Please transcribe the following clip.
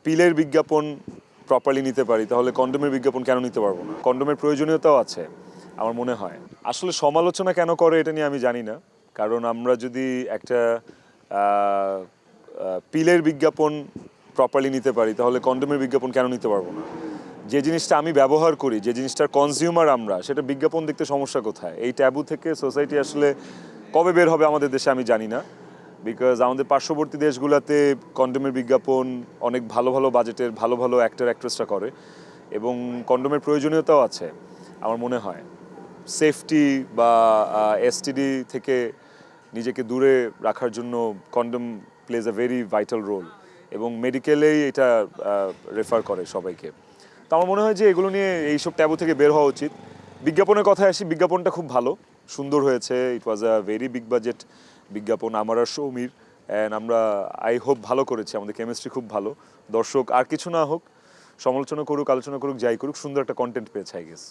পিলের বিজ্ঞাপন প্রপারলি নিতে পারি তাহলে কন্ডোমের বিজ্ঞাপন কেন নিতে পারবো না? কন্ডোমের প্রয়োজনীয়তাও আছে আমার মনে হয়। আসলে সমালোচনা কেন করে এটা নিয়ে আমি জানি না, কারণ আমরা যদি একটা পিলের বিজ্ঞাপন প্রপারলি নিতে পারি তাহলে কন্ডোমের বিজ্ঞাপন কেন নিতে পারবো না? যে জিনিসটা আমি ব্যবহার করি, যে জিনিসটার কনজিউমার আমরা, সেটা বিজ্ঞাপন দেখতে সমস্যা কোথায়? এই ট্যাবু থেকে সোসাইটি আসলে কবে বের হবে আমাদের দেশে আমি জানি না, বিকজ আমাদের পার্শ্ববর্তী দেশগুলোতে কন্ডোমের বিজ্ঞাপন অনেক ভালো ভালো বাজেটের ভালো ভালো অ্যাক্টর অ্যাক্ট্রেসরা করে এবং কন্ডোমের প্রয়োজনীয়তাও আছে আমার মনে হয়। সেফটি বা এসটিডি থেকে নিজেকে দূরে রাখার জন্য condom plays a very vital role এবং মেডিকেলেই এটা রেফার করে সবাইকে। তো আমার মনে হয় যে এগুলো নিয়ে এইসব ট্যাবু থেকে বের হওয়া উচিত। বিজ্ঞাপনের কথায় আসি, বিজ্ঞাপনটা খুব ভালো, সুন্দর হয়েছে। ইট ওয়াজ আ ভেরি বিগ বাজেট বিজ্ঞাপন, আমার আর সৌমির। অ্যান্ড আমরা আই হোপ ভালো করেছি, আমাদের কেমিস্ট্রি খুব ভালো। দর্শক আর কিছু না হোক, সমালোচনা করুক, আলোচনা করুক, যাই করুক, সুন্দর একটা কন্টেন্ট পেয়েছে আই গেস।